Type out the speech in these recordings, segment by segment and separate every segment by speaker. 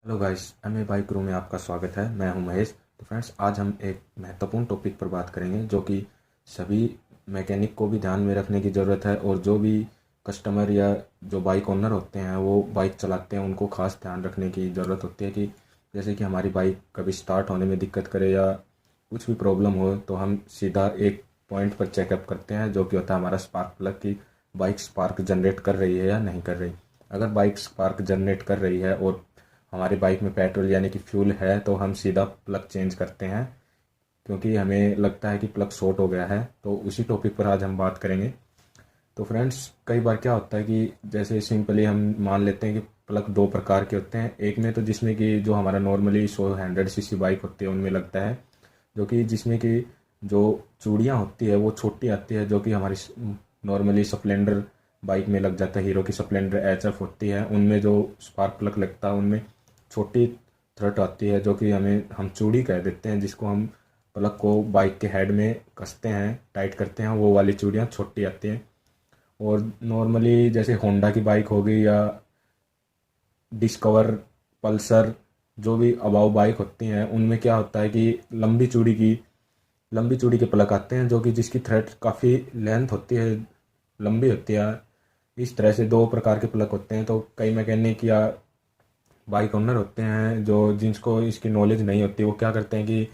Speaker 1: Hello guys, MA bike crew में आपका स्वागत है। मैं हूं महेश। तो फ्रेंड्स, आज हम एक महत्वपूर्ण टॉपिक पर बात करेंगे जो कि सभी मैकेनिक को भी ध्यान में रखने की ज़रूरत है, और जो भी कस्टमर या जो बाइक ओनर होते हैं वो बाइक चलाते हैं उनको खास ध्यान रखने की ज़रूरत होती है कि जैसे कि हमारी बाइक कभी स्टार्ट होने में दिक्कत करे या कुछ भी प्रॉब्लम हो तो हम सीधा एक पॉइंट पर चेकअप करते हैं, जो कि होता है हमारा स्पार्क प्लग की बाइक स्पार्क जनरेट कर रही है या नहीं कर रही। अगर बाइक स्पार्क जनरेट कर रही है और हमारी बाइक में पेट्रोल यानी कि फ्यूल है तो हम सीधा प्लग चेंज करते हैं, क्योंकि हमें लगता है कि प्लग शॉर्ट हो गया है। तो उसी टॉपिक पर आज हम बात करेंगे। तो फ्रेंड्स, कई बार क्या होता है कि जैसे सिंपली हम मान लेते हैं कि प्लग दो प्रकार के होते हैं। एक में तो जिसमें कि जो हमारा नॉर्मली 100 सीसी बाइक होती है उनमें लगता है, जो कि जिसमें कि जो चूड़ियाँ होती है वो छोटी आती है, जो कि हमारी नॉर्मली स्प्लेंडर बाइक में लग जाता है। हीरो की स्प्लेंडर एचएफ होती है, उनमें जो स्पार्क प्लग लगता है उनमें छोटी थ्रट आती है, जो कि हम चूड़ी कह देते हैं, जिसको हम प्लग को बाइक के हेड में कसते हैं, टाइट करते हैं, वो वाली चूड़ियाँ छोटी आती हैं। और नॉर्मली जैसे होंडा की बाइक हो गई या डिस्कवर, पल्सर, जो भी अबाव बाइक होती हैं उनमें क्या होता है कि लंबी चूड़ी के प्लग आते हैं, जो कि जिसकी थ्रेड काफ़ी लेंथ होती है, लंबी होती है। इस तरह से दो प्रकार के प्लग होते हैं। तो कई मैकेनिक या बाइक ओनर होते हैं जो जिनको इसकी नॉलेज नहीं होती, वो क्या करते हैं कि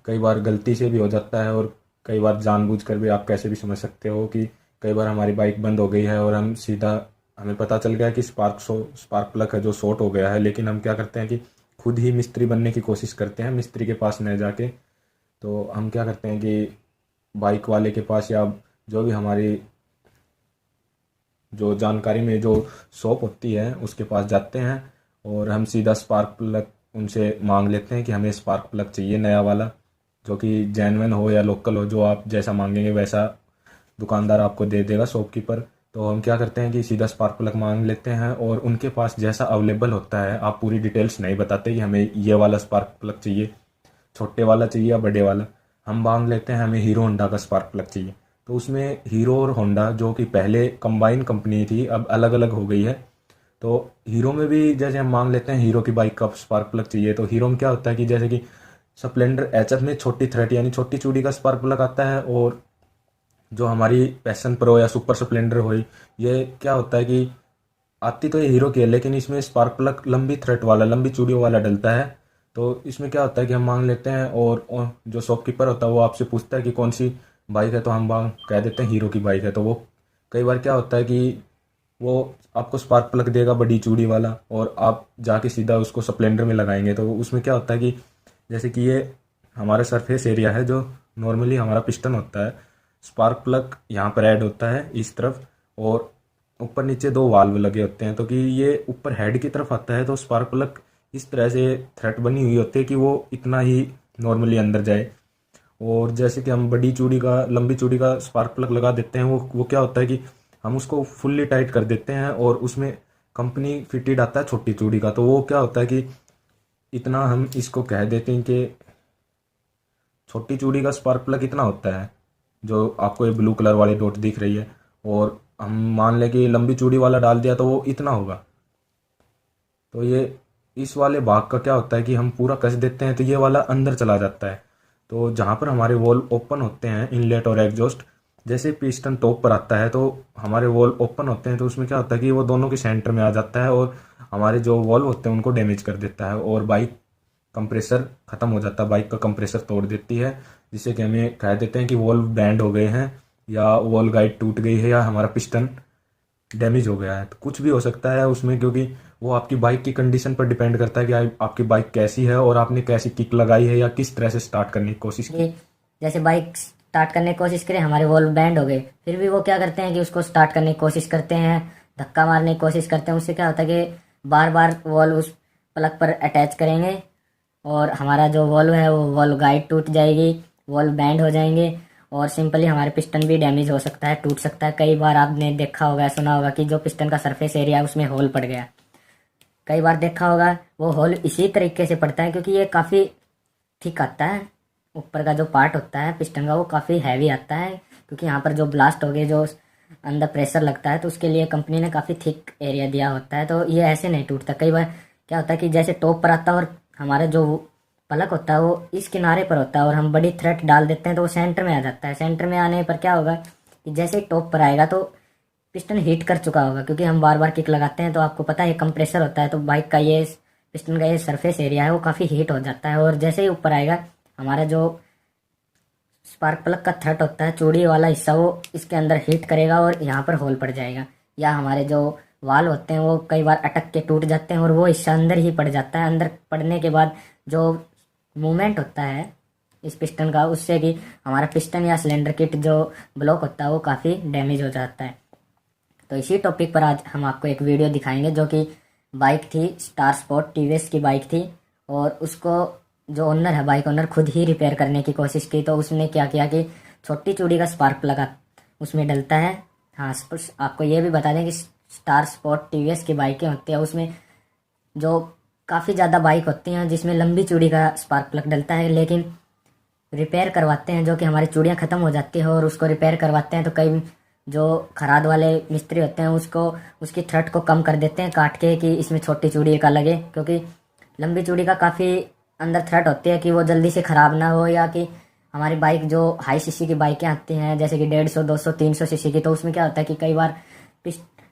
Speaker 1: कई बार गलती से भी हो जाता है और कई बार जानबूझकर भी, आप कैसे भी समझ सकते हो कि कई बार हमारी बाइक बंद हो गई है और हमें पता चल गया कि स्पार्क प्लग है जो शॉर्ट हो गया है, लेकिन हम क्या करते हैं कि खुद ही मिस्त्री बनने की कोशिश करते हैं, मिस्त्री के पास न जाके। तो हम क्या करते हैं कि बाइक वाले के पास या जो भी हमारी जो जानकारी में जो शॉप होती है उसके पास जाते हैं और हम सीधा स्पार्क प्लग उनसे मांग लेते हैं कि हमें स्पार्क प्लग चाहिए नया वाला, जो कि जेन्युइन हो या लोकल हो, जो आप जैसा मांगेंगे वैसा दुकानदार आपको दे देगा, शॉपकीपर। तो हम क्या करते हैं कि सीधा स्पार्क प्लग मांग लेते हैं और उनके पास जैसा अवेलेबल होता है, आप पूरी डिटेल्स नहीं बताते कि हमें ये वाला स्पार्क प्लग चाहिए, छोटे वाला चाहिए या बड़े वाला। हम मांग लेते हैं हमें हीरो होंडा का स्पार्क प्लग चाहिए। तो उसमें हीरो और होंडा, जो कि पहले कंबाइन कंपनी थी, अब अलग अलग हो गई है। तो हीरो में भी जैसे हम मांग लेते हैं हीरो की बाइक का स्पार्क प्लग चाहिए, तो हीरो में क्या होता है कि जैसे कि स्प्लेंडर एचएफ में छोटी थ्रेड यानी छोटी चूड़ी का स्पार्क प्लग आता है, और जो हमारी पैशन प्रो या सुपर स्प्लेंडर हुई, ये क्या होता है कि आती तो ये हीरो की है लेकिन इसमें स्पार्क प्लग लंबी थ्रेड वाला, लंबी चूड़ियों वाला डलता है। तो इसमें क्या होता है कि हम मांग लेते हैं और जो शॉपकीपर होता है वो आपसे पूछता है कि कौन सी बाइक है, तो हम कह देते हैं हीरो की बाइक है। तो वो कई बार क्या होता है कि वो आपको स्पार्क प्लग देगा बड़ी चूड़ी वाला, और आप जाके सीधा उसको स्प्लेंडर में लगाएंगे। तो उसमें क्या होता है कि जैसे कि ये हमारा सरफेस एरिया है, जो नॉर्मली हमारा पिस्टन होता है, स्पार्क प्लग यहाँ पर ऐड होता है इस तरफ, और ऊपर नीचे दो वाल्व लगे होते हैं। तो कि ये ऊपर हेड की तरफ आता है तो स्पार्क प्लग इस तरह से थ्रेड बनी हुई होती है कि वो इतना ही नॉर्मली अंदर जाए। और जैसे कि हम बड़ी चूड़ी का, लंबी चूड़ी का स्पार्क प्लग लगा देते हैं, वो क्या होता है कि हम उसको फुल्ली टाइट कर देते हैं और उसमें कंपनी फिटेड आता है छोटी चूड़ी का। तो वो क्या होता है कि इतना हम इसको कह देते हैं कि छोटी चूड़ी का स्पार्क प्लग इतना होता है, जो आपको ये ब्लू कलर वाली डॉट दिख रही है, और हम मान लें कि लंबी चूड़ी वाला डाल दिया तो वो इतना होगा। तो ये इस वाले भाग का क्या होता है कि हम पूरा कस देते हैं तो ये वाला अंदर चला जाता है। तो जहाँ पर हमारे वॉल्व ओपन होते हैं, इनलेट और एग्जॉस्ट, जैसे पिस्टन टॉप पर आता है तो हमारे वॉल्व ओपन होते हैं, तो उसमें क्या होता है कि वो दोनों के सेंटर में आ जाता है और हमारे जो वॉल्व होते हैं उनको डैमेज कर देता है, और बाइक कंप्रेसर ख़त्म हो जाता है, बाइक का कंप्रेसर तोड़ देती है, जिससे कि हमें कह देते हैं कि वॉल्व बैंड हो गए हैं या वॉल्व गाइड टूट गई है या हमारा पिस्टन डैमेज हो गया है। तो कुछ भी हो सकता है उसमें, क्योंकि वो आपकी बाइक की कंडीशन पर डिपेंड करता है कि आपकी बाइक कैसी है और आपने कैसी किक लगाई है या किस तरह से स्टार्ट करने की कोशिश की।
Speaker 2: जैसे बाइक स्टार्ट करने की कोशिश करें, हमारे वॉल्व बैंड हो गए, फिर भी वो क्या करते हैं कि उसको स्टार्ट करने की कोशिश करते हैं, धक्का मारने की कोशिश करते हैं। उससे क्या होता है कि बार बार वॉल्व उस प्लग पर अटैच करेंगे और हमारा जो वॉल्व है वो वॉल्व गाइड टूट जाएगी, वॉल्व बैंड हो जाएंगे, और सिंपली हमारे पिस्टन भी डैमेज हो सकता है, टूट सकता है। कई बार आपने देखा होगा, सुना होगा कि जो पिस्टन का सरफेस एरिया है उसमें होल पड़ गया। कई बार देखा होगा वो होल इसी तरीके से पड़ता है क्योंकि ये काफ़ी थिक आता है, ऊपर का जो पार्ट होता है पिस्टन का वो काफ़ी हैवी आता है, क्योंकि यहाँ पर जो ब्लास्ट हो गए, जो अंदर प्रेशर लगता है, तो उसके लिए कंपनी ने काफ़ी थिक एरिया दिया होता है। तो ये ऐसे नहीं टूटता। कई बार क्या होता है कि जैसे टॉप पर आता है और हमारा जो पलक होता है वो इस किनारे पर होता है और हम बड़ी थ्रेड डाल देते हैं तो वो सेंटर में आ जाता है। सेंटर में आने पर क्या होगा कि जैसे ही टॉप पर आएगा तो पिस्टन हीट कर चुका होगा, क्योंकि हम बार बार किक लगाते हैं तो आपको पता है ये कंप्रेसर होता है, तो बाइक का ये पिस्टन का ये सरफेस एरिया है वो काफ़ी हीट हो जाता है। और जैसे ही ऊपर आएगा हमारा जो स्पार्क प्लग का थ्रेड होता है, चूड़ी वाला हिस्सा, वो इसके अंदर हीट करेगा और यहाँ पर होल पड़ जाएगा। या हमारे जो वाल होते हैं वो कई बार अटक के टूट जाते हैं और वो हिस्सा अंदर ही पड़ जाता है। अंदर पड़ने के बाद जो मूवमेंट होता है इस पिस्टन का, उससे कि हमारा पिस्टन या सिलेंडर किट जो ब्लॉक होता है वो काफ़ी डैमेज हो जाता है। तो इसी टॉपिक पर आज हम आपको एक वीडियो दिखाएंगे जो कि बाइक थी स्टार स्पोर्ट टीवीएस की बाइक थी, और उसको जो ओनर है बाइक ओनर खुद ही रिपेयर करने की कोशिश की। तो उसने क्या किया कि छोटी चूड़ी का स्पार्क प्लग उसमें डलता है। हाँ, आपको ये भी बता दें कि स्टार स्पोर्ट टीवीएस की बाइकें होती हैं उसमें जो काफ़ी ज़्यादा बाइक होती हैं जिसमें लंबी चूड़ी का स्पार्क प्लग डलता है, लेकिन रिपेयर करवाते हैं जो कि हमारी चूड़ियाँ ख़त्म हो जाती है और उसको रिपेयर करवाते हैं तो कई जो खराद वाले मिस्त्री होते हैं उसको उसकी थ्रेड को कम कर देते हैं काट के कि इसमें छोटी चूड़ी का लगे, क्योंकि लंबी चूड़ी का काफ़ी अंदर थ्रेड होती है कि वो जल्दी से ख़राब ना हो। या कि हमारी बाइक जो हाई सीसी की बाइकें आती हैं जैसे कि 150, 200, 300 सीसी की, तो उसमें क्या होता है कि कई बार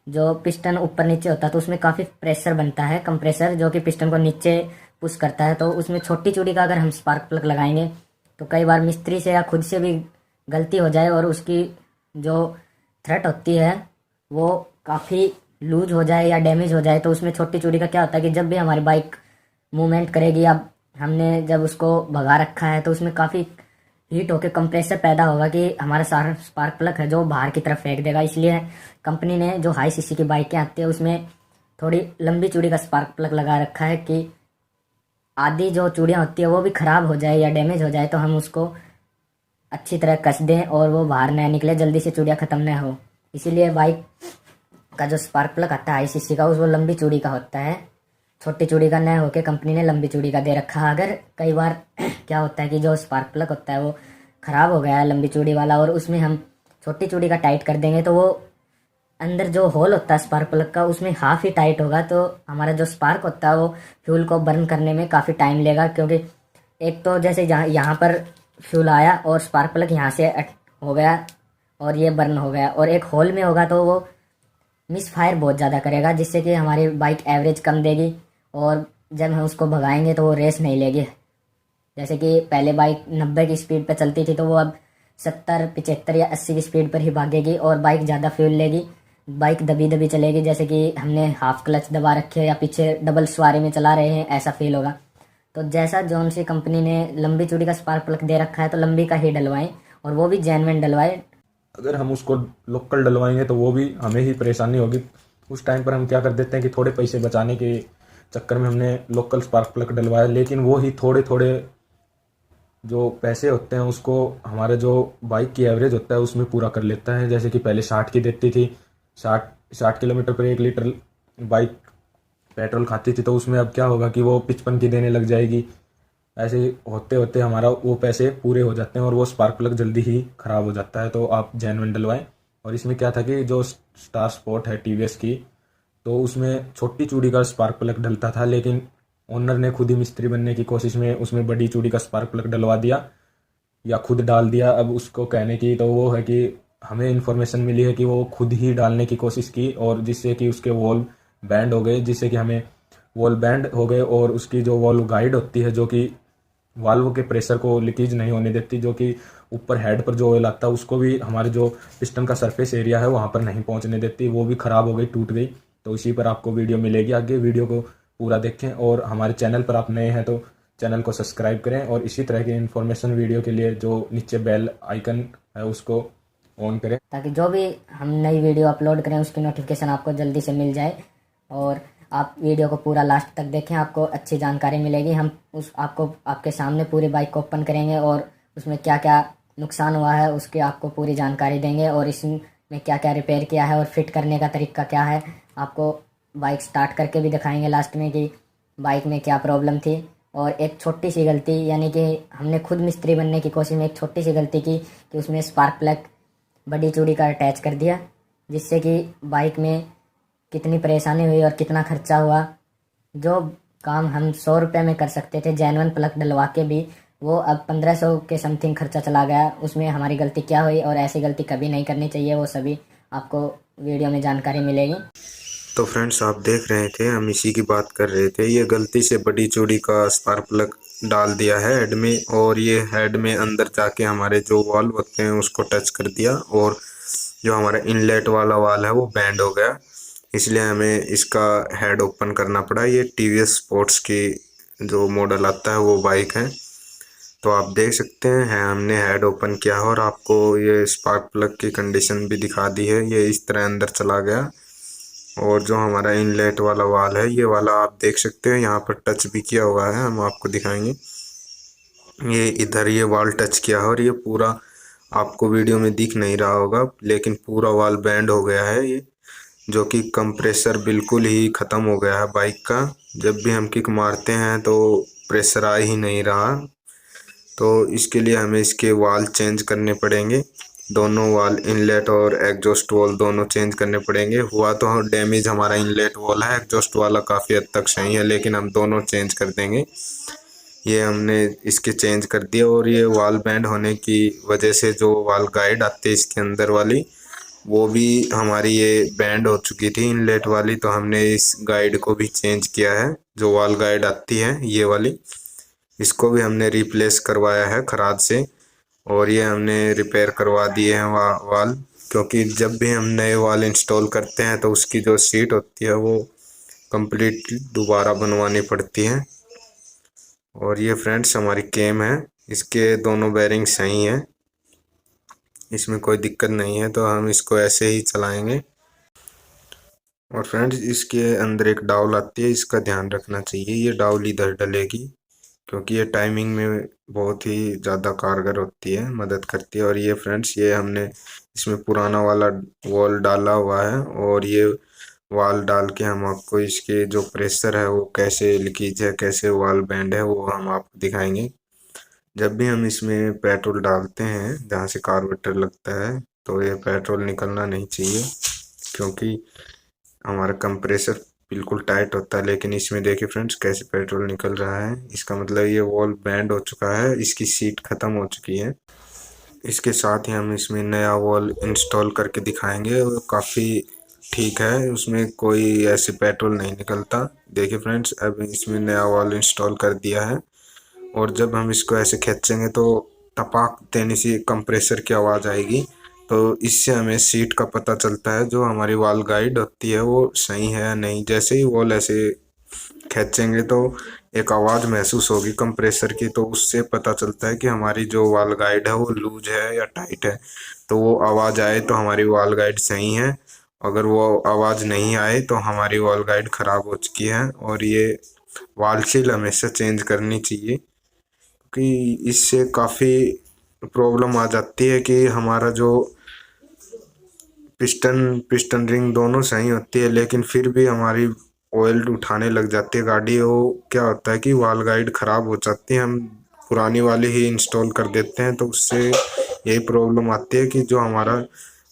Speaker 2: जो पिस्टन ऊपर नीचे होता है तो उसमें काफ़ी प्रेशर बनता है, कंप्रेसर, जो कि पिस्टन को नीचे पुश करता है। तो उसमें छोटी चूड़ी का अगर हम स्पार्क प्लग लगाएंगे तो कई बार मिस्त्री से या खुद से भी गलती हो जाए और उसकी जो थ्रेड होती है वो काफ़ी लूज हो जाए या डैमेज हो जाए, तो उसमें छोटी चूड़ी का क्या होता है कि जब भी हमारी बाइक मूवमेंट करेगी या हमने जब उसको भगा रखा है तो उसमें काफ़ी हीट होकर कंप्रेसर पैदा होगा कि हमारा सारा स्पार्क प्लग है जो बाहर की तरफ फेंक देगा। इसलिए कंपनी ने जो हाई सीसी की बाइकें आती है उसमें थोड़ी लंबी चूड़ी का स्पार्क प्लग लगा रखा है कि आधी जो चूड़ियाँ होती है वो भी ख़राब हो जाए या डैमेज हो जाए तो हम उसको अच्छी तरह कस दें और वो बाहर न निकले, जल्दी से चूड़ियाँ ख़त्म न हो। इसीलिए बाइक का जो स्पार्क प्लग आता है हाई सीसी का वो लंबी चूड़ी का होता है, छोटी चूड़ी का न होके कंपनी ने लंबी चूड़ी का दे रखा है। अगर कई बार क्या होता है कि जो स्पार्क प्लग होता है वो ख़राब हो गया है लंबी चूड़ी वाला और उसमें हम छोटी चूड़ी का टाइट कर देंगे तो वो अंदर जो होल होता है स्पार्क प्लग का उसमें हाफ ही टाइट होगा, तो हमारा जो स्पार्क होता है वो फ्यूल को बर्न करने में काफ़ी टाइम लेगा। क्योंकि एक तो जैसे यहाँ पर फ्यूल आया और स्पार्क प्लग यहाँ से हो गया और ये बर्न हो गया, और एक होल में होगा तो वो मिस फायर बहुत ज़्यादा करेगा जिससे कि हमारी बाइक एवरेज कम देगी और जब हम उसको भगाएंगे तो वो रेस नहीं लेगी। जैसे कि पहले बाइक 90 की स्पीड पर चलती थी तो वो अब 70, 75 या 80 की स्पीड पर ही भागेगी और बाइक ज़्यादा फ्यूल लेगी, बाइक दबी दबी चलेगी। जैसे कि हमने हाफ क्लच दबा रखे है या पीछे डबल सवारी में चला रहे हैं ऐसा फील होगा। तो जैसा जौन सी कंपनी ने लंबी चूड़ी का स्पार्क प्लग दे रखा है तो लंबी का ही डलवाएं और वो भी जेन्युइन डलवाएं।
Speaker 1: अगर हम उसको लोकल डलवाएंगे तो वो भी हमें ही परेशानी होगी। उस टाइम पर हम क्या कर देते हैं कि थोड़े पैसे बचाने के चक्कर में हमने लोकल स्पार्क प्लग डलवाया, लेकिन वो ही थोड़े थोड़े जो पैसे होते हैं उसको हमारे जो बाइक की एवरेज होता है उसमें पूरा कर लेता है। जैसे कि पहले 60 की देती थी, 60 किलोमीटर पर 1 लीटर बाइक पेट्रोल खाती थी, तो उसमें अब क्या होगा कि वो 55 की देने लग जाएगी। ऐसे होते होते हमारा वो पैसे पूरे हो जाते हैं और वो स्पार्क प्लग जल्दी ही ख़राब हो जाता है। तो आप जेन्युइन डलवाएं। और इसमें क्या था कि जो स्टार स्पोर्ट है टीवीएस की, तो उसमें छोटी चूड़ी का स्पार्क प्लग डलता था, लेकिन ओनर ने खुद ही मिस्त्री बनने की कोशिश में उसमें बड़ी चूड़ी का स्पार्क प्लग डलवा दिया या खुद डाल दिया। अब उसको कहने की तो वो है कि हमें इन्फॉर्मेशन मिली है कि वो खुद ही डालने की कोशिश की और जिससे कि उसके वॉल्व बैंड हो गए, जिससे कि हमें वॉल्व बैंड हो गए और उसकी जो वॉल्व गाइड होती है जो कि वाल्व के प्रेशर को लीकेज नहीं होने देती, जो कि ऊपर हेड पर जो ऑयल आता है उसको भी हमारे जो पिस्टन का सरफेस एरिया है वहाँ पर नहीं पहुँचने देती, वो भी ख़राब हो गई, टूट गई। तो इसी पर आपको वीडियो मिलेगी आगे, वीडियो को पूरा देखें। और हमारे चैनल पर आप नए हैं तो चैनल को सब्सक्राइब करें और इसी तरह की इन्फॉर्मेशन वीडियो के लिए जो नीचे बेल आइकन है उसको ऑन करें
Speaker 2: ताकि जो भी हम नई वीडियो अपलोड करें उसकी नोटिफिकेशन आपको जल्दी से मिल जाए। और आप वीडियो को पूरा लास्ट तक देखें, आपको अच्छी जानकारी मिलेगी। हम आपको आपके सामने पूरी बाइक को ओपन करेंगे और उसमें क्या क्या नुकसान हुआ है उसकी आपको पूरी जानकारी देंगे और इसमें क्या क्या रिपेयर किया है और फिट करने का तरीका क्या है। आपको बाइक स्टार्ट करके भी दिखाएंगे लास्ट में कि बाइक में क्या प्रॉब्लम थी। और एक छोटी सी गलती, यानी कि हमने खुद मिस्त्री बनने की कोशिश में एक छोटी सी गलती की कि उसमें स्पार्क प्लग बड़ी चूड़ी का अटैच कर दिया, जिससे कि बाइक में कितनी परेशानी हुई और कितना खर्चा हुआ। जो काम हम 100 रुपये में कर सकते थे जेन्युइन प्लग डलवा के भी, वो अब 1500 के समथिंग खर्चा चला गया। उसमें हमारी गलती क्या हुई और ऐसी गलती कभी नहीं करनी चाहिए, वो सभी आपको वीडियो में जानकारी मिलेगी।
Speaker 3: तो फ्रेंड्स, आप देख रहे थे, हम इसी की बात कर रहे थे। ये गलती से बड़ी चूड़ी का स्पार्क प्लग डाल दिया है हेड में, और ये हेड में अंदर जाके हमारे जो वाल्व होते हैं उसको टच कर दिया, और जो हमारा इनलेट वाला वाल है वो बैंड हो गया। इसलिए हमें इसका हेड ओपन करना पड़ा। ये टीवीएस स्पोर्ट्स की जो मॉडल आता है वो बाइक है। तो आप देख सकते हैं हमने हेड ओपन किया है और आपको ये स्पार्क प्लग की कंडीशन भी दिखा दी है। ये इस तरह अंदर चला गया, और जो हमारा इनलेट वाला वाल है ये वाला आप देख सकते हो, यहाँ पर टच भी किया हुआ है, हम आपको दिखाएंगे। ये इधर ये वाल टच किया है, और ये पूरा आपको वीडियो में दिख नहीं रहा होगा, लेकिन पूरा वाल बैंड हो गया है ये, जो कि कंप्रेसर बिल्कुल ही ख़त्म हो गया है बाइक का। जब भी हम किक मारते हैं तो प्रेशर आ ही नहीं रहा। तो इसके लिए हमें इसके वाल चेंज करने पड़ेंगे। दोनों वाल, इनलेट और एग्जॉस्ट वाल दोनों चेंज करने पड़ेंगे। हुआ तो डैमेज हमारा इनलेट वाल है, एग्जॉस्ट वाला काफ़ी हद तक सही है, लेकिन हम दोनों चेंज कर देंगे। ये हमने इसके चेंज कर दिया, और ये वाल बैंड होने की वजह से जो वाल गाइड आती है इसके अंदर वाली, वो भी हमारी ये बैंड हो चुकी थी इनलेट वाली। तो हमने इस गाइड को भी चेंज किया है, जो वाल गाइड आती है ये वाली, इसको भी हमने रिप्लेस करवाया है खराद से, और ये हमने रिपेयर करवा दिए हैं वाल। क्योंकि जब भी हम नए वाल इंस्टॉल करते हैं तो उसकी जो सीट होती है वो कंप्लीट दोबारा बनवानी पड़ती है। और ये फ्रेंड्स हमारी केम है, इसके दोनों बेरिंग सही हैं, इसमें कोई दिक्कत नहीं है, तो हम इसको ऐसे ही चलाएंगे। और फ्रेंड्स, इसके अंदर एक डाउल आती है, इसका ध्यान रखना चाहिए। ये डाउल इधर डलेगी, क्योंकि ये टाइमिंग में बहुत ही ज़्यादा कारगर होती है, मदद करती है। और ये फ्रेंड्स, ये हमने इसमें पुराना वाला वॉल डाला हुआ है, और ये वाल डाल के हम आपको इसके जो प्रेशर है वो कैसे लीकेज है, कैसे वाल बैंड है, वो हम आपको दिखाएंगे। जब भी हम इसमें पेट्रोल डालते हैं जहाँ से कार्बोरेटर लगता है, तो ये पेट्रोल निकलना नहीं चाहिए, क्योंकि हमारा कंप्रेसर बिल्कुल टाइट होता है। लेकिन इसमें देखिए फ्रेंड्स कैसे पेट्रोल निकल रहा है, इसका मतलब ये वॉल बैंड हो चुका है, इसकी सीट ख़त्म हो चुकी है। इसके साथ ही हम इसमें नया वॉल इंस्टॉल करके दिखाएंगे, वो काफ़ी ठीक है, उसमें कोई ऐसे पेट्रोल नहीं निकलता। देखिए फ्रेंड्स, अब इसमें नया वॉल इंस्टॉल कर दिया है, और जब हम इसको ऐसे खींचेंगे तो टपाक देने से कंप्रेसर की आवाज़ आएगी। तो इससे हमें सीट का पता चलता है, जो हमारी वॉल गाइड होती है वो सही है या नहीं। जैसे ही वॉल ऐसे खींचेंगे तो एक आवाज़ महसूस होगी कंप्रेसर की, तो उससे पता चलता है कि हमारी जो वॉल गाइड है वो लूज है या टाइट है। तो वो आवाज़ आए तो हमारी वॉल गाइड सही है, अगर वो आवाज़ नहीं आए तो हमारी वॉल गाइड ख़राब हो चुकी है। और ये वॉल सील हमेशा चेंज करनी चाहिए, कि इससे काफ़ी प्रॉब्लम आ जाती है कि हमारा जो पिस्टन पिस्टन रिंग दोनों सही होती है, लेकिन फिर भी हमारी ऑयल उठाने लग जाती है गाड़ी। वो क्या होता है कि वाल गाइड ख़राब हो जाती है, हम पुरानी वाली ही इंस्टॉल कर देते हैं, तो उससे यही प्रॉब्लम आती है कि जो हमारा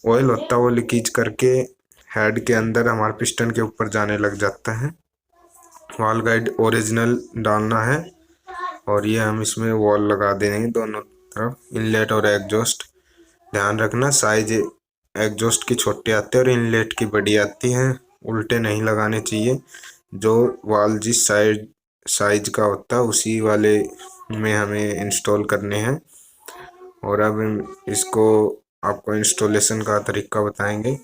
Speaker 3: ऑयल होता है वो लीकेज करके हेड के अंदर हमारे पिस्टन के ऊपर जाने लग जाता है। वाल गाइड ओरिजिनल डालना है, और ये हम इसमें वॉल लगा देंगे दोनों तरफ, इनलेट और एग्जॉस्ट। ध्यान रखना, साइज एग्जॉस्ट की छोटी आती है और इनलेट की बड़ी आती है, उल्टे नहीं लगाने चाहिए। जो वाल जिस साइज का होता है उसी वाले में हमें इंस्टॉल करने हैं। और अब इसको आपको इंस्टॉलेशन का तरीका बताएंगे।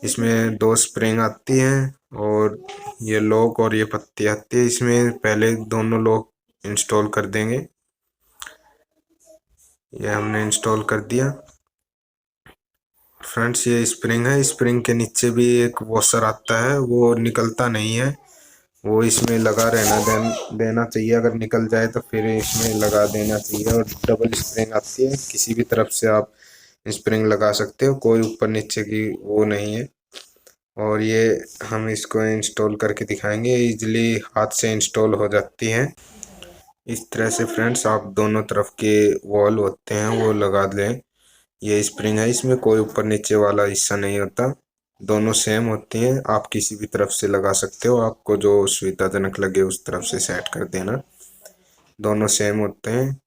Speaker 3: इसमें दो स्प्रिंग आती हैं, और ये लॉक और ये पत्ती आती है। इसमें पहले दोनों लॉक इंस्टॉल कर देंगे। ये हमने इंस्टॉल कर दिया। फ्रेंड्स, ये स्प्रिंग है, स्प्रिंग के नीचे भी एक वॉशर आता है, वो निकलता नहीं है, वो इसमें लगा देना चाहिए। अगर निकल जाए तो फिर इसमें लगा देना चाहिए। और डबल स्प्रिंग आती है, किसी भी तरफ से आप स्प्रिंग लगा सकते हो, कोई ऊपर नीचे की वो नहीं है। और ये हम इसको इंस्टॉल करके दिखाएंगे, इजीली हाथ से इंस्टॉल हो जाती है। इस तरह से फ्रेंड्स आप दोनों तरफ के वॉल होते हैं वो लगा लें। ये स्प्रिंग है, इसमें कोई ऊपर नीचे वाला हिस्सा नहीं होता। दोनों सेम होती हैं, आप किसी भी तरफ से लगा सकते हो, आपको जो सुविधाजनक लगे उस तरफ से सेट कर देना। दोनों सेम होते हैं।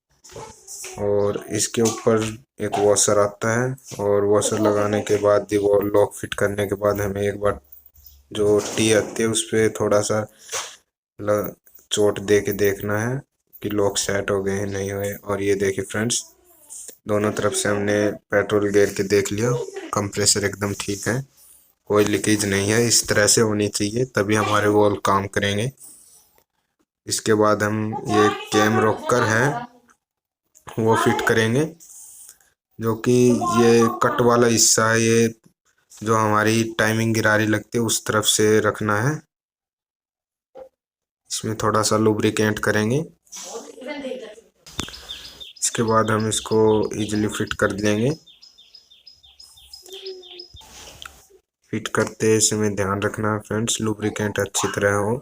Speaker 3: और इसके ऊपर एक वॉशर आता है, और वॉशर लगाने के बाद वो लॉक फिट करने के बाद हमें एक बार जो टी आती है उस पर थोड़ा सा चोट दे के देखना है कि लॉक सेट हो गए हैं नहीं हुए। और ये देखिए फ्रेंड्स, दोनों तरफ से हमने पेट्रोल गेर के देख लिया, कंप्रेसर एकदम ठीक है, कोई लीकेज नहीं है। इस तरह से होनी चाहिए तभी हमारे वॉल्व काम करेंगे। इसके बाद हम ये कैम रॉकर है वो फिट करेंगे, जो कि ये कट वाला हिस्सा है, ये जो हमारी टाइमिंग गिरारी लगती है उस तरफ से रखना है। इसमें थोड़ा सा लुब्रिकेंट करेंगे। इसके बाद हम इसको इजीली फिट कर लेंगे। फिट करते समय ध्यान रखना फ्रेंड्स, लुब्रिकेंट अच्छी तरह हो,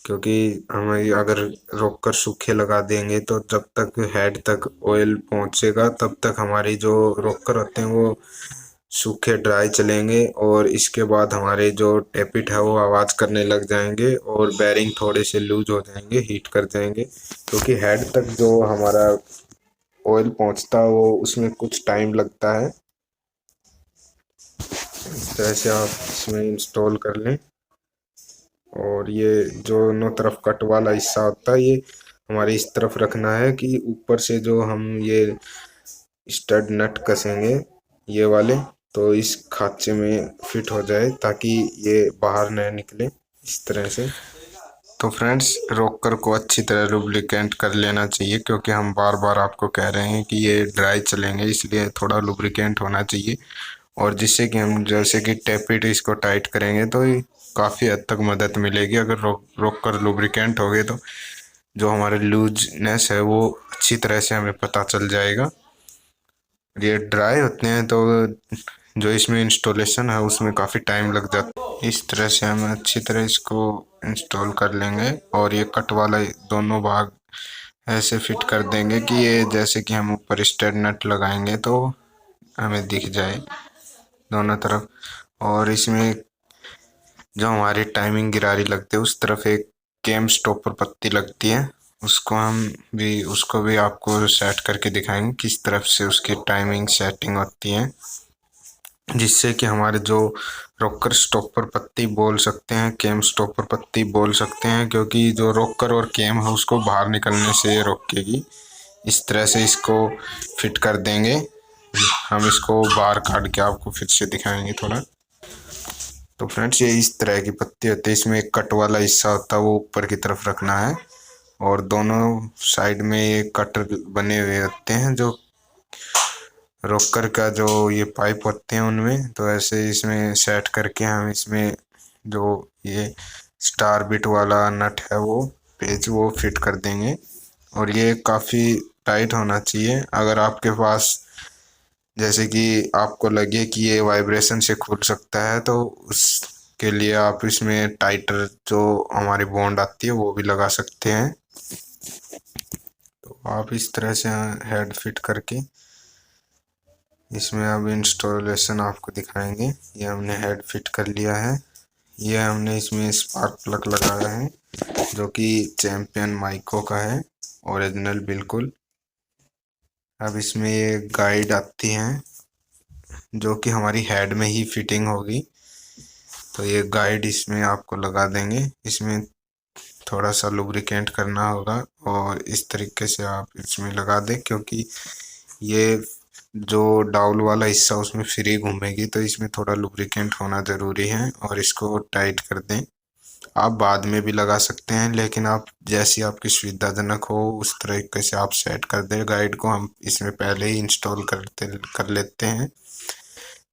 Speaker 3: क्योंकि हमें अगर रोक कर सूखे लगा देंगे तो जब तक हेड तक ऑयल पहुंचेगा तब तक हमारी जो रोकर होते हैं वो सूखे ड्राई चलेंगे, और इसके बाद हमारे जो टेपिट है वो आवाज़ करने लग जाएंगे और बेरिंग थोड़े से लूज हो जाएंगे, हीट कर जाएंगे, क्योंकि हेड तक जो हमारा ऑयल पहुंचता है वो उसमें कुछ टाइम लगता है। इस तरह से आप इसमें इंस्टॉल कर लें। और ये जो दोनों तरफ कट वाला हिस्सा होता है ये हमारे इस तरफ रखना है कि ऊपर से जो हम ये स्टड नट कसेंगे ये वाले, तो इस खांचे में फिट हो जाए ताकि ये बाहर न निकले इस तरह से। तो फ्रेंड्स, रोकर को अच्छी तरह लुब्रिकेंट कर लेना चाहिए, क्योंकि हम बार बार आपको कह रहे हैं कि ये ड्राई चलेंगे, इसलिए थोड़ा लुब्रिकेंट होना चाहिए। और जिससे कि हम जैसे कि टैपिट इसको टाइट करेंगे तो काफ़ी हद तक मदद मिलेगी। अगर रोक कर लुब्रिकेंट हो गए तो जो हमारे लूजनेस है वो अच्छी तरह से हमें पता चल जाएगा। ये ड्राई होते हैं तो जो इसमें इंस्टॉलेशन है उसमें काफ़ी टाइम लग जाता है। इस तरह से हम अच्छी तरह इसको इंस्टॉल कर लेंगे, और ये कट वाला दोनों भाग ऐसे फिट कर देंगे कि ये जैसे कि हम ऊपर स्टड नट लगाएंगे तो हमें दिख जाए दोनों तरफ। और इसमें जो हमारी टाइमिंग गिरारी लगती है उस तरफ एक कैम स्टॉपर पत्ती लगती है, उसको भी आपको सेट करके दिखाएंगे किस तरफ से उसकी टाइमिंग सेटिंग होती है, जिससे कि हमारे जो रॉकर स्टॉपर पत्ती बोल सकते हैं, कैम स्टॉपर पत्ती बोल सकते हैं, क्योंकि जो रॉकर और कैम है उसको बाहर निकलने से रोकेगी। इस तरह से इसको फिट कर देंगे। हम इसको बाहर काट के आपको फिर से दिखाएंगे थोड़ा। तो फ्रेंड्स, ये इस तरह की पत्ती होती है, इसमें एक कट वाला हिस्सा होता है वो ऊपर की तरफ रखना है, और दोनों साइड में ये कट बने हुए होते हैं जो रॉकर का जो ये पाइप होते हैं उनमें। तो ऐसे इसमें सेट करके हम इसमें जो ये स्टार बिट वाला नट है वो पेच वो फिट कर देंगे। और ये काफ़ी टाइट होना चाहिए। अगर आपके पास जैसे कि आपको लगे कि ये वाइब्रेशन से खुल सकता है तो उसके लिए आप इसमें टाइटर जो हमारी बॉन्ड आती है वो भी लगा सकते हैं। तो आप इस तरह से हेड फिट करके इसमें अब इंस्टॉलेशन आपको दिखाएंगे। ये हमने हेड फिट कर लिया है। ये हमने इसमें स्पार्क प्लग लगाया है जो कि चैम्पियन माइको का है, ओरिजिनल बिल्कुल। अब इसमें ये गाइड आती हैं जो कि हमारी हेड में ही फिटिंग होगी, तो ये गाइड इसमें आपको लगा देंगे। इसमें थोड़ा सा लुब्रिकेंट करना होगा और इस तरीके से आप इसमें लगा दें, क्योंकि ये जो डाउल वाला हिस्सा उसमें फ्री घूमेगी, तो इसमें थोड़ा लुब्रिकेंट होना ज़रूरी है। और इसको टाइट कर दें। आप बाद में भी लगा सकते हैं, लेकिन आप जैसी आपकी सुविधाजनक हो उस तरीके से आप सेट कर दें। गाइड को हम इसमें पहले ही इंस्टॉल कर लेते हैं,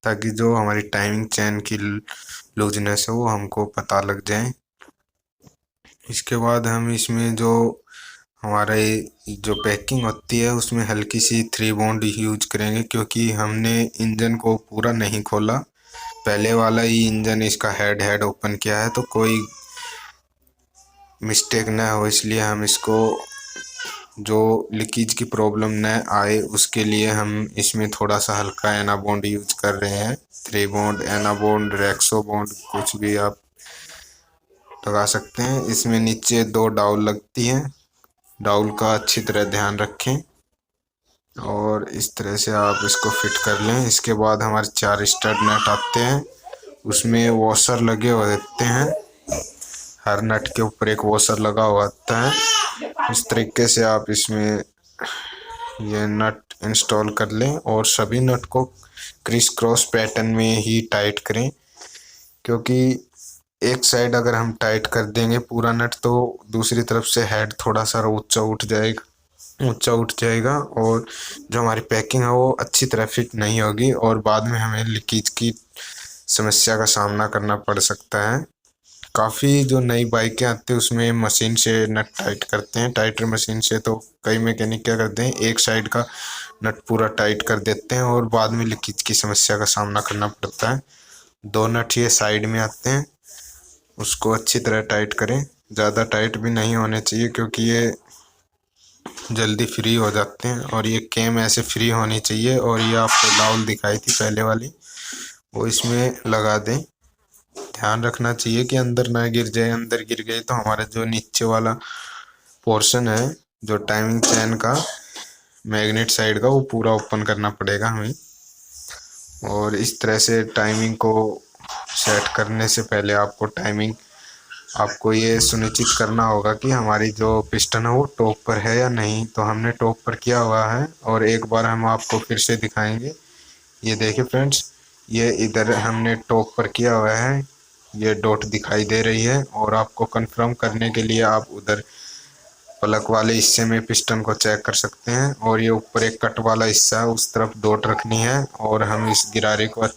Speaker 3: ताकि जो हमारी टाइमिंग चेन की लूजनेस है वो हमको पता लग जाए। इसके बाद हम इसमें जो हमारे जो पैकिंग होती है उसमें हल्की सी 3 बॉन्ड यूज करेंगे, क्योंकि हमने इंजन को पूरा नहीं खोला, पहले वाला ही इंजन इसका हेड ओपन किया है, तो कोई मिस्टेक ना हो इसलिए हम इसको जो लीकेज की प्रॉब्लम न आए उसके लिए हम इसमें थोड़ा सा हल्का एनाबॉन्ड यूज कर रहे हैं। 3 बॉन्ड, एनाबॉन्ड, रेक्सो बॉन्ड, कुछ भी आप लगा सकते हैं। इसमें नीचे 2 डाउल लगती हैं, डाउल का अच्छी तरह ध्यान रखें और इस तरह से आप इसको फिट कर लें। इसके बाद हमारे 4 स्टड नट आते हैं, उसमें वॉशर लगे हुए होते हैं, हर नट के ऊपर एक वॉशर लगा हुआ आता है। इस तरीके से आप इसमें ये नट इंस्टॉल कर लें और सभी नट को क्रिस क्रॉस पैटर्न में ही टाइट करें, क्योंकि एक साइड अगर हम टाइट कर देंगे पूरा नट तो दूसरी तरफ से हेड थोड़ा सा ऊंचा उठ जाएगा और जो हमारी पैकिंग है वो अच्छी तरह फिट नहीं होगी और बाद में हमें लीकेज की समस्या का सामना करना पड़ सकता है। काफ़ी जो नई बाइकें आती हैं उसमें मशीन से नट टाइट करते हैं, टाइटर मशीन से, तो कई मैकेनिक क्या करते हैं एक साइड का नट पूरा टाइट कर देते हैं और बाद में लीकेज की समस्या का सामना करना पड़ता है। 2 नट ये साइड में आते हैं, उसको अच्छी तरह टाइट करें, ज़्यादा टाइट भी नहीं होने चाहिए क्योंकि ये जल्दी फ्री हो जाते हैं। और ये कैम ऐसे फ्री होनी चाहिए और ये आपको डाउल दिखाई थी पहले वाली, वो इसमें लगा दें। ध्यान रखना चाहिए कि अंदर ना गिर जाए, अंदर गिर गई तो हमारा जो नीचे वाला पोर्शन है जो टाइमिंग चेन का मैग्नेट साइड का वो पूरा ओपन करना पड़ेगा हमें। और इस तरह से टाइमिंग को सेट करने से पहले आपको ये सुनिश्चित करना होगा कि हमारी जो पिस्टन है वो टॉप पर है या नहीं। तो हमने टॉप पर किया हुआ है और एक बार हम आपको फिर से दिखाएंगे। ये देखिए फ्रेंड्स, ये इधर हमने टॉप पर किया हुआ है, ये डॉट दिखाई दे रही है और आपको कंफर्म करने के लिए आप उधर प्लग वाले हिस्से में पिस्टन को चेक कर सकते हैं। और ये ऊपर एक कट वाला हिस्सा है, उस तरफ डॉट रखनी है और हम इस गिरारी को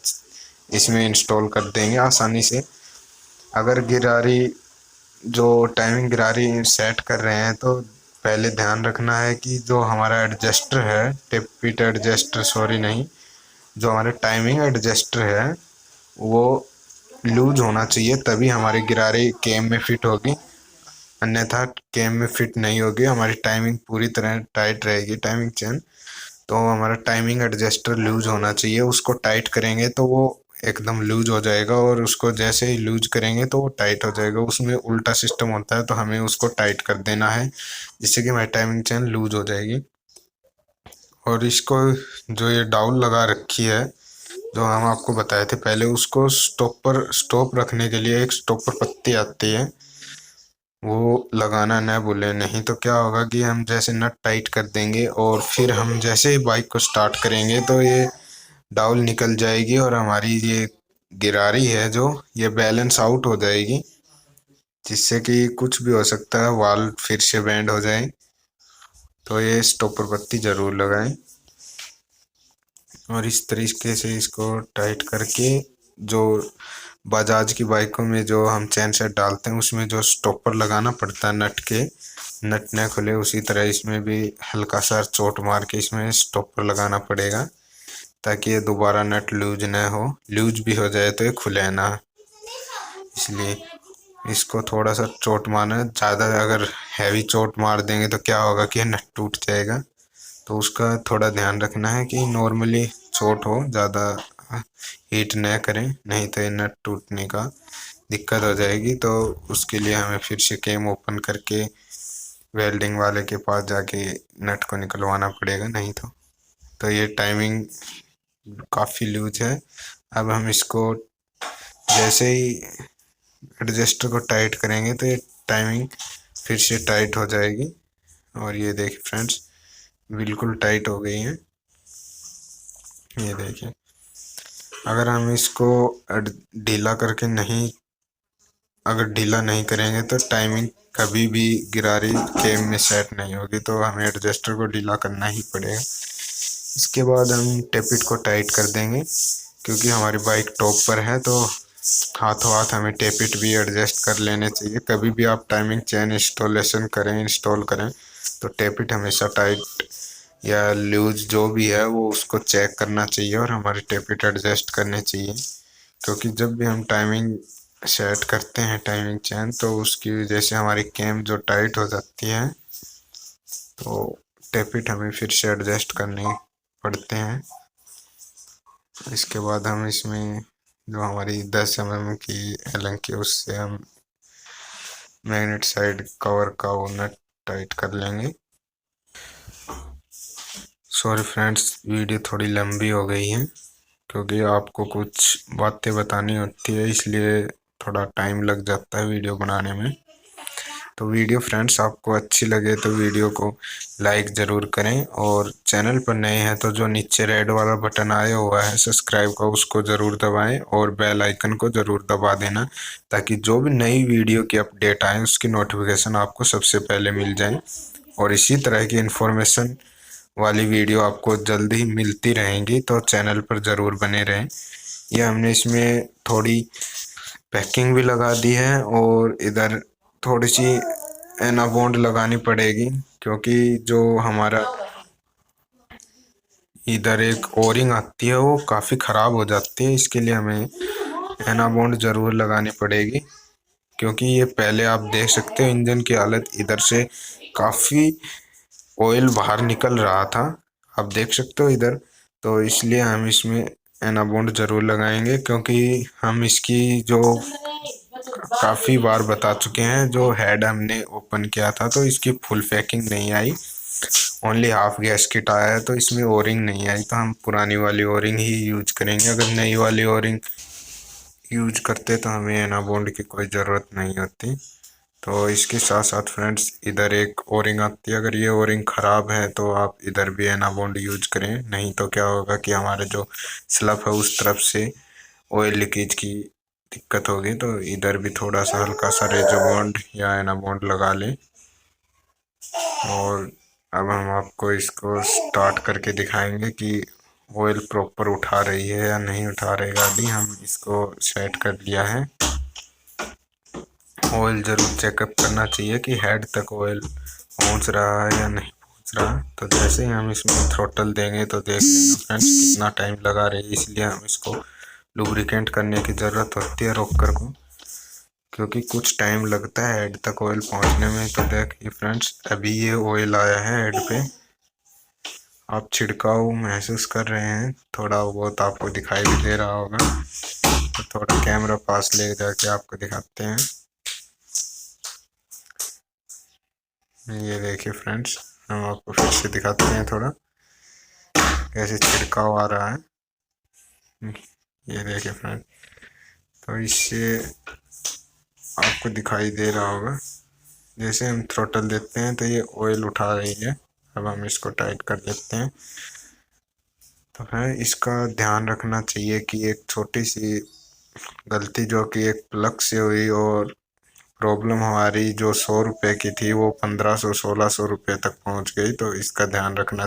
Speaker 3: इसमें इंस्टॉल कर देंगे आसानी से। अगर टाइमिंग गिरारी सेट कर रहे हैं तो पहले ध्यान रखना है कि जो हमारा एडजस्टर है, टिप पिट एडजस्टर, सॉरी नहीं, जो हमारे टाइमिंग एडजस्टर है वो लूज होना चाहिए, तभी हमारी गिरारी केम में फिट होगी, अन्यथा केम में फिट नहीं होगी। हमारी टाइमिंग पूरी तरह टाइट रहेगी, टाइमिंग चेन। तो हमारा टाइमिंग एडजस्टर लूज होना चाहिए, उसको टाइट करेंगे तो वो एकदम लूज हो जाएगा और उसको जैसे ही लूज करेंगे तो वो टाइट हो जाएगा। उसमें उल्टा सिस्टम होता है तो हमें उसको टाइट कर देना है जिससे कि हमारी टाइमिंग चेन लूज हो जाएगी। और इसको जो ये डाउल लगा रखी है जो हम आपको बताए थे पहले, उसको स्टॉप रखने के लिए एक स्टॉपर पत्ती आती है, वो लगाना न भूलें। नहीं तो क्या होगा कि हम जैसे नट टाइट कर देंगे और फिर हम जैसे ही बाइक को स्टार्ट करेंगे तो ये डाउल निकल जाएगी और हमारी ये गिरारी है जो ये बैलेंस आउट हो जाएगी, जिससे कि कुछ भी हो सकता है, वाल फिर से बैंड हो जाए। तो ये स्टॉपर पत्ती ज़रूर लगाएं और इस तरीके से इसको टाइट करके, जो बजाज की बाइकों में जो हम चैन सेट डालते हैं उसमें जो स्टॉपर लगाना पड़ता है नट न खुले, उसी तरह इसमें भी हल्का सा चोट मार के इसमें स्टॉपर लगाना पड़ेगा ताकि ये दोबारा नट लूज न हो। लूज भी हो जाए तो ये खुले ना, इसलिए इसको थोड़ा सा चोट मारना। ज़्यादा अगर हैवी चोट मार देंगे तो क्या होगा कि नट टूट जाएगा, तो उसका थोड़ा ध्यान रखना है कि नॉर्मली चोट हो, ज़्यादा हीट न करें, नहीं तो ये नट टूटने का दिक्कत हो जाएगी। तो उसके लिए हमें फिर से केम ओपन करके वेल्डिंग वाले के पास जाके नट को निकलवाना पड़ेगा, नहीं तो ये टाइमिंग काफ़ी लूज है। अब हम इसको जैसे ही एडजस्टर को टाइट करेंगे तो ये टाइमिंग फिर से टाइट हो जाएगी। और ये देखिए फ्रेंड्स, बिल्कुल टाइट हो गई है, ये देखिए। अगर हम इसको अगर ढीला नहीं करेंगे तो टाइमिंग कभी भी गिरारी केम में सेट नहीं होगी, तो हमें एडजस्टर को ढीला करना ही पड़ेगा। इसके बाद हम टेपिट को टाइट कर देंगे, क्योंकि हमारी बाइक टॉप पर है तो हाथों हाथ हमें टेपिट भी एडजस्ट कर लेने चाहिए। कभी भी आप टाइमिंग चेन इंस्टॉल करें तो टेपिट हमेशा टाइट या लूज जो भी है वो उसको चेक करना चाहिए और हमारी टेपिट एडजस्ट करने चाहिए, क्योंकि जब भी हम टाइमिंग सेट करते हैं टाइमिंग चेन तो उसकी वजह से हमारी कैम जो टाइट हो जाती है तो टेपिट हमें फिर से एडजस्ट करने पड़ते हैं। इसके बाद हम इसमें जो हमारी 10 mm की एलन की उससे हम मैग्नेट साइड कवर का वो नट टाइट कर लेंगे। सॉरी फ्रेंड्स, वीडियो थोड़ी लंबी हो गई है क्योंकि आपको कुछ बातें बतानी होती है, इसलिए थोड़ा टाइम लग जाता है वीडियो बनाने में। तो वीडियो फ्रेंड्स आपको अच्छी लगे तो वीडियो को लाइक ज़रूर करें, और चैनल पर नए हैं तो जो नीचे रेड वाला बटन आया हुआ है सब्सक्राइब का, उसको ज़रूर दबाएं और बेल आइकन को ज़रूर दबा देना, ताकि जो भी नई वीडियो की अपडेट आए उसकी नोटिफिकेशन आपको सबसे पहले मिल जाए। और इसी तरह की इन्फॉर्मेशन वाली वीडियो आपको जल्दी मिलती रहेंगी, तो चैनल पर ज़रूर बने रहें। ये हमने इसमें थोड़ी पैकिंग भी लगा दी है, और इधर थोड़ी सी एना बॉन्ड लगानी पड़ेगी क्योंकि जो हमारा इधर एक ओरिंग आती है वो काफ़ी ख़राब हो जाती है, इसके लिए हमें एना बॉन्ड ज़रूर लगानी पड़ेगी। क्योंकि ये पहले आप देख सकते हो इंजन की हालत, इधर से काफ़ी ऑयल बाहर निकल रहा था, आप देख सकते हो इधर। तो इसलिए हम इसमें एना बॉन्ड ज़रूर लगाएंगे, क्योंकि हम इसकी जो काफ़ी बार बता चुके हैं, जो हेड हमने ओपन किया था तो इसकी फुल पैकिंग नहीं आई, ओनली हाफ गैस्केट आया है, तो इसमें ओरिंग नहीं आई, तो हम पुरानी वाली ओरिंग ही यूज करेंगे। अगर नई वाली ओरिंग यूज करते तो हमें एना बॉन्ड की कोई ज़रूरत नहीं होती। तो इसके साथ साथ फ्रेंड्स इधर एक ओरिंग आती है, अगर ये ओरिंग ख़राब है तो आप इधर भी एना बॉन्ड यूज करें, नहीं तो क्या होगा कि हमारे जो स्लफ है उस तरफ से ऑयल लीकेज की दिक्कत होगी। तो इधर भी थोड़ा सा हल्का सा रेजो बॉन्ड या एना बॉन्ड लगा लें। और अब हम आपको इसको स्टार्ट करके दिखाएंगे कि ऑयल प्रॉपर उठा रही है या नहीं उठा रही गाड़ी। हम इसको सेट कर लिया है। ऑयल ज़रूर चेकअप करना चाहिए कि हेड तक ऑयल पहुंच रहा है या नहीं पहुंच रहा। तो जैसे ही हम इसमें थ्रोटल देंगे तो देख लेना फ्रेंड्स कितना टाइम लगा रही है, इसलिए हम इसको लुब्रिकेंट करने की ज़रूरत होती है रोकर को, क्योंकि कुछ टाइम लगता है हेड तक ऑयल पहुंचने में। तो देखिए फ्रेंड्स अभी ये ऑयल आया है हेड पे, आप छिड़काव महसूस कर रहे हैं, थोड़ा बहुत आपको दिखाई भी दे रहा होगा। तो थोड़ा कैमरा पास ले जाके आपको दिखाते हैं। ये देखिए फ्रेंड्स, हम आपको फिर से दिखाते हैं थोड़ा कैसे छिड़काव आ रहा है। ये देखिए फ्रेंड, तो इससे आपको दिखाई दे रहा होगा जैसे हम थ्रोटल देते हैं तो ये ऑयल उठा रही है। अब हम इसको टाइट कर देते हैं। तो है इसका ध्यान रखना चाहिए कि एक छोटी सी गलती जो कि एक प्लग से हुई, और प्रॉब्लम हमारी जो 100 रुपये की थी वो 1500 1600 रुपये तक पहुंच गई। तो इसका ध्यान रखना